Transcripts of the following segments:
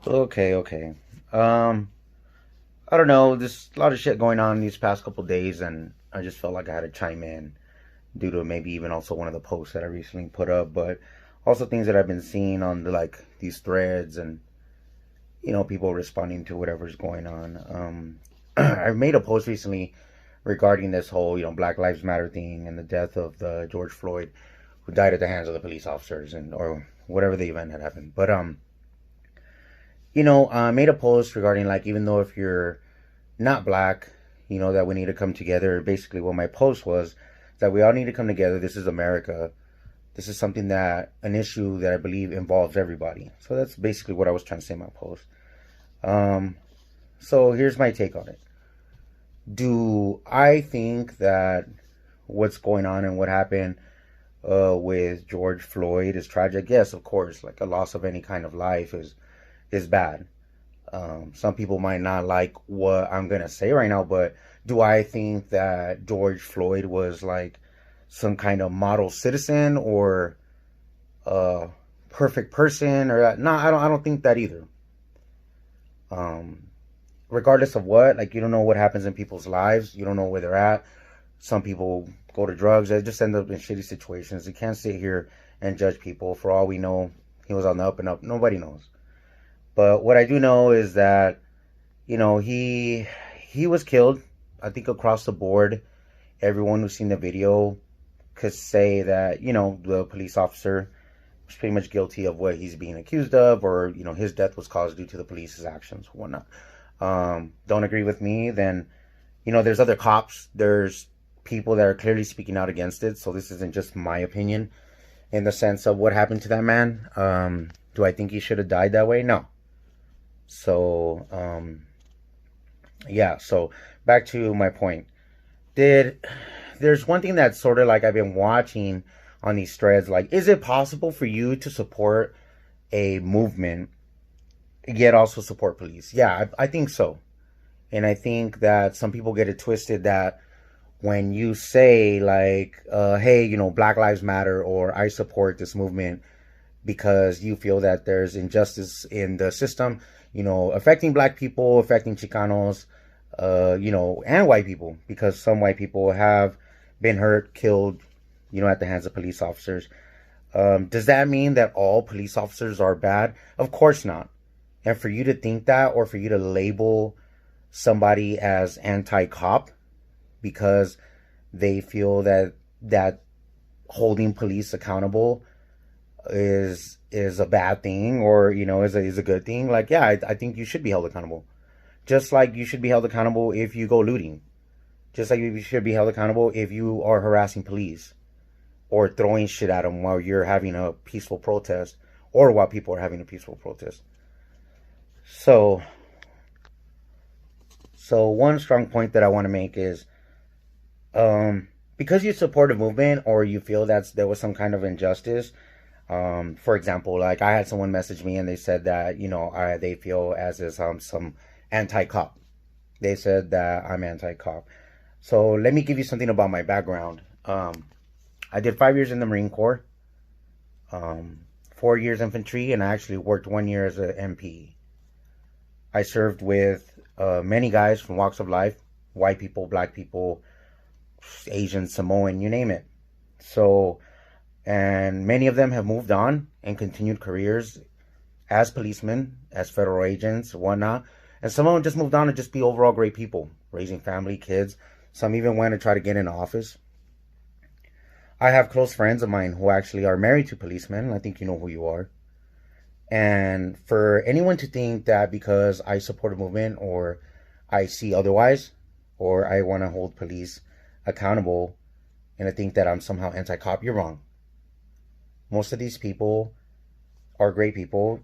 Okay, okay. Um, I don't know. There's a lot of shit going on these past couple days, and I just felt like I had to chime in due to maybe even also one of the posts that I recently put up, but also things that I've been seeing on these threads and people responding to whatever's going on. I made a post recently regarding this whole Black Lives Matter thing and the death of the George Floyd, who died at the hands of the police officers and or whatever the event had happened. But I made a post regarding like even though if you're not black, that we need to come together. Basically, what my post was that we all need to come together. This is America. This is something an issue that I believe involves everybody. So that's basically what I was trying to say in my post. Um, so here's my take on it. Do I think that what's going on and what happened with George Floyd is tragic? Yes, of course. Like a loss of any kind of life is bad. Some people might not like what I'm gonna say right now, but do I think that George Floyd was like some kind of model citizen or a perfect person or that? No, I don't think that either. Um, Regardless of what, like you don't know what happens in people's lives. You don't know where they're at. Some people go to drugs. They just end up in shitty situations. You can't sit here and judge people. For all we know, he was on the up and up. Nobody knows. But what I do know is that he was killed. I think across the board, everyone who's seen the video could say that the police officer was pretty much guilty of what he's being accused of, or his death was caused due to the police's actions, whatnot. Don't agree with me, then there's other cops. There's people that are clearly speaking out against it. So this isn't just my opinion in the sense of what happened to that man. Do I think he should have died that way? No. So yeah. So back to my point. Did There's one thing that's sort of like I've been watching on these threads. Like, is it possible for you to support a movement yet also support police? Yeah, I think so. And I think that some people get it twisted that when you say like, hey, Black Lives Matter or I support this movement because you feel that there's injustice in the system, affecting black people, affecting Chicanos, and white people, because some white people have been hurt, killed, at the hands of police officers. Does that mean that all police officers are bad? Of course not. And for you to think that, or for you to label somebody as anti-cop because they feel that holding police accountable is a bad thing, or is a good thing. Like, yeah, I think you should be held accountable, just like you should be held accountable if you go looting, just like you should be held accountable if you are harassing police or throwing shit at them while you're having a peaceful protest, or while people are having a peaceful protest. So so one strong point that I want to make is, because you support a movement or you feel that there was some kind of injustice. For example, like I had someone message me and they said that they feel as is some anti-cop. They said that I'm anti-cop. So let me give you something about my background. I did 5 years in the Marine Corps, 4 years infantry, and I actually worked 1 year as an MP. I served with many guys from walks of life: white people, black people, Asian, Samoan, you name it. So, and many of them have moved on and continued careers as policemen, as federal agents, whatnot. And some of them just moved on to just be overall great people, raising family, kids. Some even went to try to get in office. I have close friends of mine who actually are married to policemen. I think you know who you are. And for anyone to think that because I support a movement or I see otherwise, or I want to hold police accountable, and I think that I'm somehow anti cop, you're wrong. Most of these people are great people.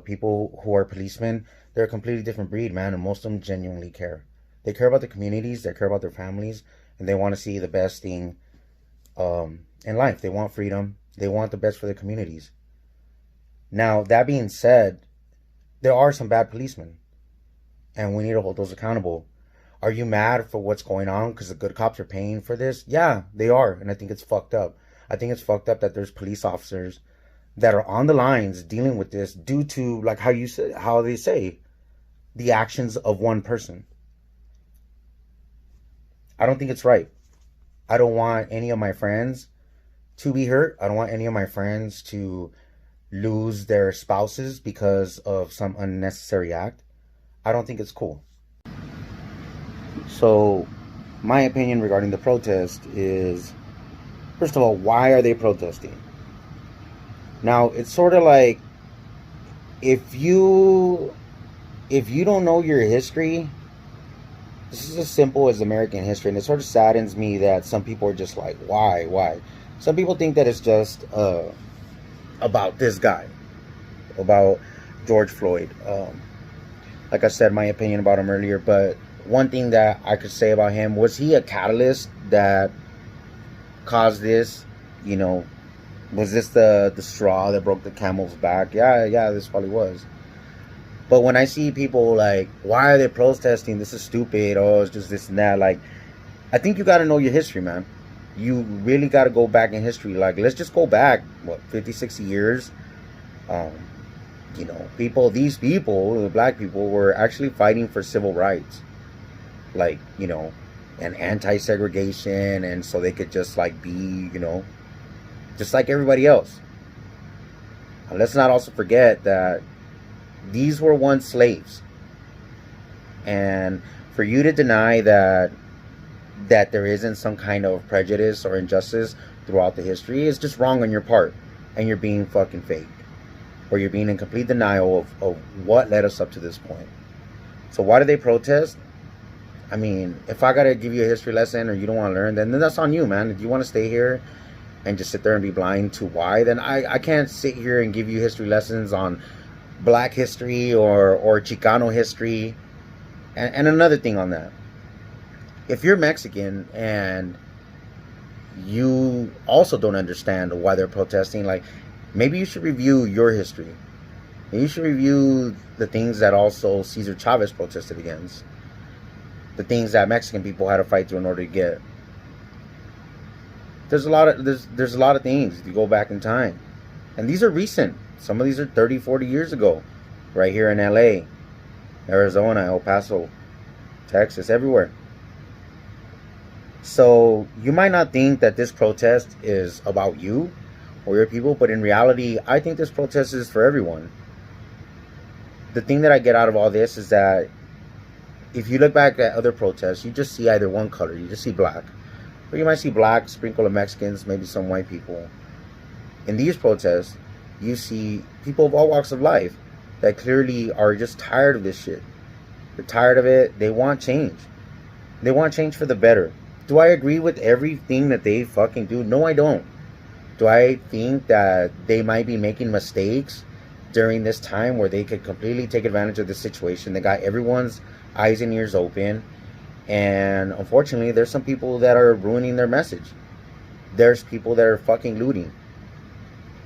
People who are policemen, they're a completely different breed, man, and most of them genuinely care. They care about the communities, they care about their families, and they want to see the best thing in life. They want freedom, they want the best for their communities. Now, that being said, there are some bad policemen, and we need to hold those accountable. Are you mad for what's going on because the good cops are paying for this? Yeah, they are, and I think it's fucked up. I think it's fucked up that there's police officers that are on the lines dealing with this due to, like how they say, the actions of one person. I don't think it's right. I don't want any of my friends to be hurt. I don't want any of my friends to lose their spouses because of some unnecessary act. I don't think it's cool. So, my opinion regarding the protest is, first of all, why are they protesting? Now, it's sort of like, if you don't know your history, this is as simple as American history, and it sort of saddens me that some people are just like, why? Some people think that it's just about this guy, about George Floyd. Like I said, my opinion about him earlier, but one thing that I could say about him, was he a catalyst that caused this? You know, was this the straw that broke the camel's back? Yeah, this probably was. But when I see people like, why are they protesting? This is stupid. Oh, it's just this and that. Like, I think you got to know your history, man. You really got to go back in history. Like, let's just go back, 50, 60 years. You know, these people, the black people, were actually fighting for civil rights. Like, you know, and anti-segregation. And so they could just, like, be, you know, just like everybody else. And let's not also forget that these were once slaves. And for you to deny that there isn't some kind of prejudice or injustice throughout the history is just wrong on your part. And you're being fucking fake. Or you're being in complete denial of what led us up to this point. So why do they protest? I mean, if I gotta give you a history lesson or you don't want to learn, then that's on you, man. If you want to stay here and just sit there and be blind to why, then I can't sit here and give you history lessons on black history or Chicano history. And another thing on that, if you're Mexican and you also don't understand why they're protesting, like, maybe you should review your history. And you should review the things that also Cesar Chavez protested against, the things that Mexican people had to fight through in order to get. There's a lot of things if you go back in time, and these are recent. Some of these are 30, 40 years ago, right here in LA, Arizona, El Paso, Texas, everywhere. So you might not think that this protest is about you or your people, but in reality, I think this protest is for everyone. The thing that I get out of all this is that if you look back at other protests, you just see either one color, you just see black. Or you might see black, sprinkle of Mexicans, maybe some white people. In these protests, you see people of all walks of life that clearly are just tired of this shit. They're tired of it. They want change. They want change for the better. Do I agree with everything that they fucking do? No, I don't. Do I think that they might be making mistakes during this time where they could completely take advantage of the situation? They got everyone's eyes and ears open. And unfortunately, there's some people that are ruining their message. There's people that are fucking looting.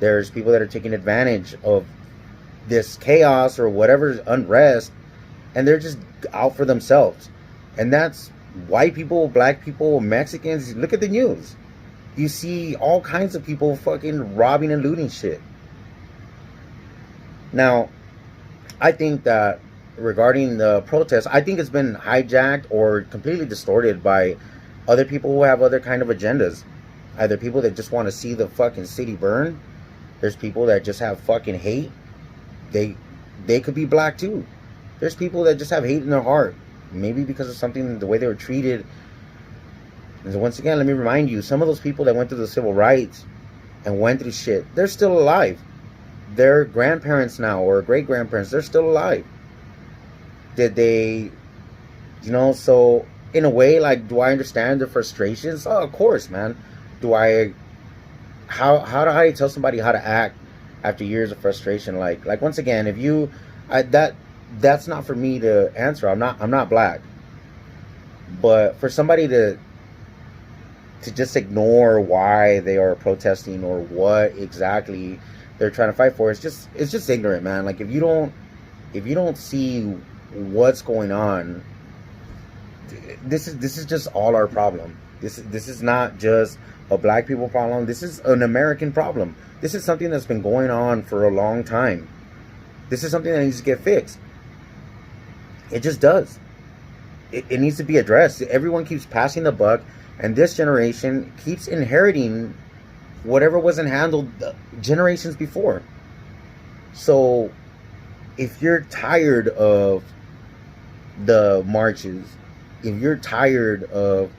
There's people that are taking advantage of this chaos or whatever unrest, and they're just out for themselves. And that's white people, black people, Mexicans. Look at the news. You see all kinds of people fucking robbing and looting shit. Now, I think that regarding the protest, I think it's been hijacked or completely distorted by other people who have other kind of agendas. Either people that just want to see the fucking city burn. There's people that just have fucking hate. They could be black too. There's people that just have hate in their heart. Maybe because of something, the way they were treated. And once again, let me remind you, some of those people that went through the civil rights and went through shit, they're still alive. Their grandparents now, or great-grandparents, they're still alive. Did they, so in a way, like, do I understand their frustrations? Oh, of course, man. How do I tell somebody how to act after years of frustration? Like once again, if that's not for me to answer. I'm not black. But for somebody to just ignore why they are protesting or what exactly they're trying to fight for, it's just ignorant, man. Like, if you don't see what's going on, this is just all our problem. This is not just a black people problem. This is an American problem. This is something that's been going on for a long time. This is something that needs to get fixed. It just does. It needs to be addressed. Everyone keeps passing the buck, and this generation keeps inheriting whatever wasn't handled generations before. So if you're tired of the marches, if you're tired of,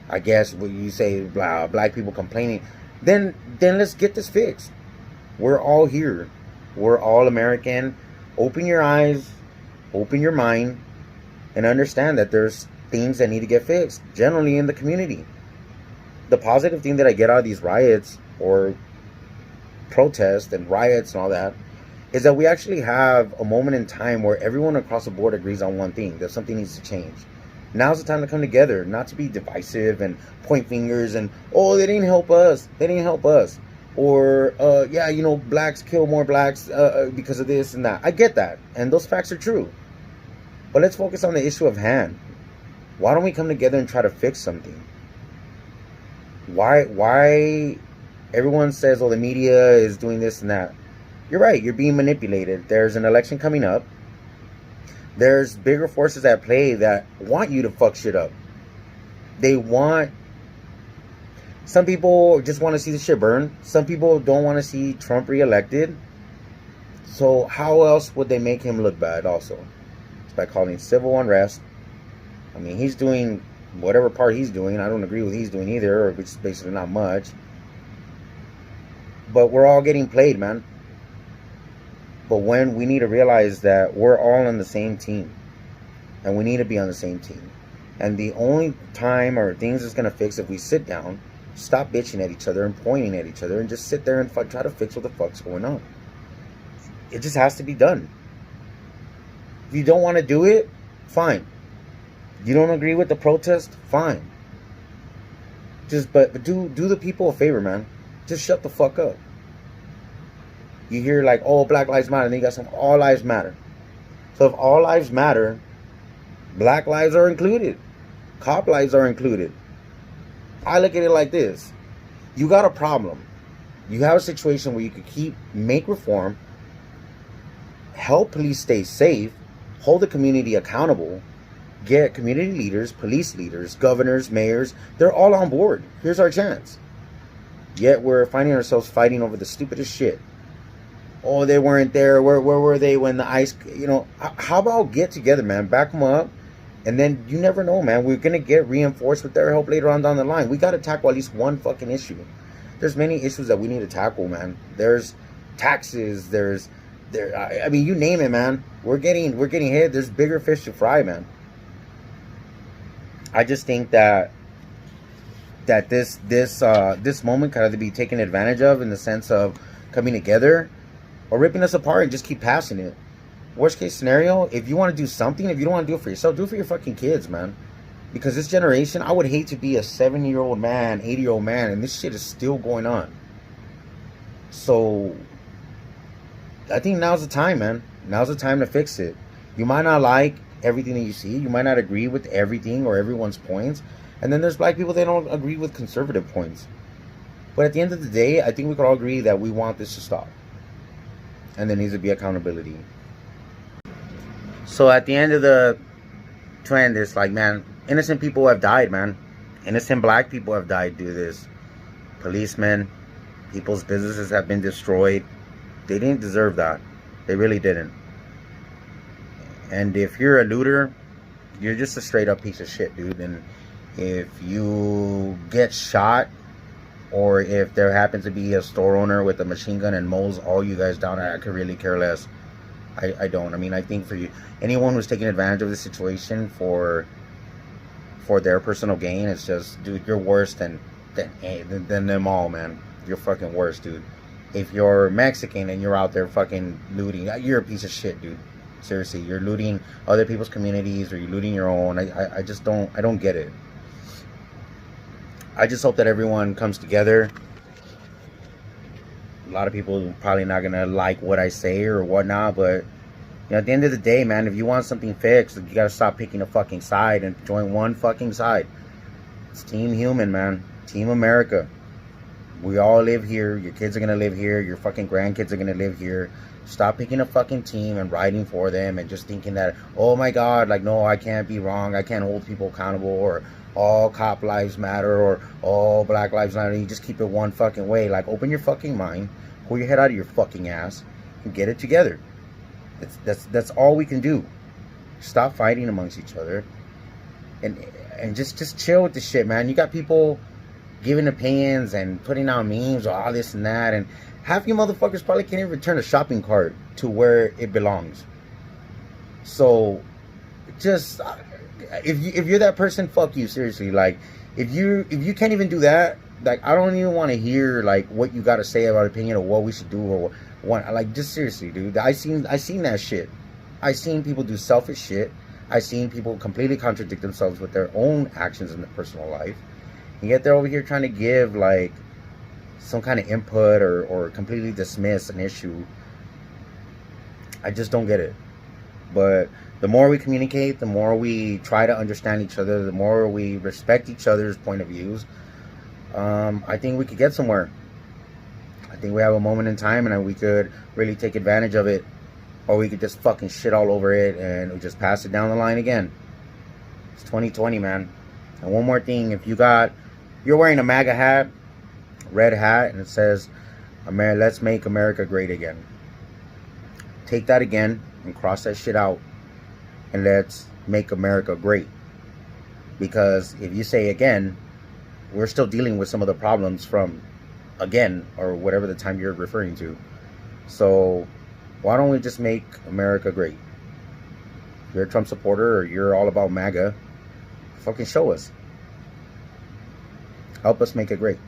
I guess what you say, black people complaining, then let's get this fixed. We're all here. We're all American. Open your eyes, open your mind, and understand that there's things that need to get fixed generally in the community. The positive thing that I get out of these riots or protests and riots and all that is that we actually have a moment in time where everyone across the board agrees on one thing, that something needs to change. Now's the time to come together, not to be divisive and point fingers and, oh, they didn't help us, they didn't help us, or yeah, you know, blacks kill more blacks because of this and that. I get that, and those facts are true, but let's focus on the issue of hand. Why don't we come together and try to fix something? Why everyone says, oh, the media is doing this and that? You're right, you're being manipulated. There's an election coming up. There's bigger forces at play that want you to fuck shit up. They want... Some people just want to see the shit burn. Some people don't want to see Trump reelected. So how else would they make him look bad also? It's by calling civil unrest. I mean, he's doing whatever part he's doing. I don't agree with he's doing either, or which is basically not much. But we're all getting played, man. But when we need to realize that we're all on the same team, and we need to be on the same team, and the only time or things is going to fix if we sit down, stop bitching at each other and pointing at each other, and just sit there and try to fix what the fuck's going on. It just has to be done. If you don't want to do it, fine. You don't agree with the protest, fine. But do the people a favor, man. Just shut the fuck up. You hear like, oh, Black Lives Matter, and then you got some all lives matter. So if all lives matter, black lives are included. Cop lives are included. I look at it like this. You got a problem. You have a situation where you could make reform, help police stay safe, hold the community accountable, get community leaders, police leaders, governors, mayors, they're all on board. Here's our chance. Yet we're finding ourselves fighting over the stupidest shit. Oh, they weren't there. Where were they when the ICE, you know, how about get together, man, back them up, and then you never know, man, we're going to get reinforced with their help later on down the line. We got to tackle at least one fucking issue. There's many issues that we need to tackle, man. There's taxes, I mean, you name it, man. We're getting hit. There's bigger fish to fry, man. I just think that this moment kind of to be taken advantage of in the sense of coming together or ripping us apart and just keep passing it. Worst case scenario, if you want to do something, if you don't want to do it for yourself, do it for your fucking kids, man. Because this generation, I would hate to be a 70-year-old man, 80-year-old man, and this shit is still going on. So I think now's the time, man. Now's the time to fix it. You might not like everything that you see. You might not agree with everything or everyone's points. And then there's black people that don't agree with conservative points. But at the end of the day, I think we could all agree that we want this to stop. And there needs to be accountability. So at the end of the trend, it's like, man, innocent people have died, man. Innocent black people have died due to this. Policemen, people's businesses have been destroyed. They didn't deserve that. They really didn't. And if you're a looter, you're just a straight up piece of shit, dude. And if you get shot, or if there happens to be a store owner with a machine gun and mows all you guys down, I could really care less. I don't. I mean, I think for you, anyone who's taking advantage of the situation for their personal gain, it's just, dude, you're worse than them all, man. You're fucking worse, dude. If you're Mexican and you're out there fucking looting, you're a piece of shit, dude. Seriously, you're looting other people's communities, or you're looting your own. I just don't get it. I just hope that everyone comes together. A lot of people are probably not gonna like what I say or whatnot, but you know, at the end of the day, man, if you want something fixed, you gotta stop picking a fucking side and join one fucking side. It's Team Human, man. Team America. We all live here. Your kids are gonna live here. Your fucking grandkids are gonna live here. Stop picking a fucking team and writing for them and just thinking that, oh my God, like, no, I can't be wrong. I can't hold people accountable, or all cop lives matter, or all black lives matter. You just keep it one fucking way. Like, open your fucking mind, pull your head out of your fucking ass, and get it together. That's all we can do. Stop fighting amongst each other, and just chill with the shit, man. You got people giving opinions and putting out memes or all this and that, and half you motherfuckers probably can't even return a shopping cart to where it belongs. So just if you're that person, fuck you, seriously. Like, if you can't even do that, like, I don't even want to hear like what you got to say about opinion or what we should do or what. Like, just seriously, dude. I seen that shit. I seen people do selfish shit. I seen people completely contradict themselves with their own actions in their personal life. And yet they're over here trying to give like some kind of input or completely dismiss an issue. I just don't get it. But the more we communicate, the more we try to understand each other, the more we respect each other's point of views, I think we could get somewhere. I think we have a moment in time and we could really take advantage of it. Or we could just fucking shit all over it and we just pass it down the line again. It's 2020, man. And one more thing, if you're wearing a MAGA hat, red hat, and it says, let's make America great again. Take that again and cross that shit out, and let's make America great. Because if you say again, we're still dealing with some of the problems from again, or whatever the time you're referring to. So why don't we just make America great? If you're a Trump supporter or you're all about MAGA, fucking show us. Help us make it great.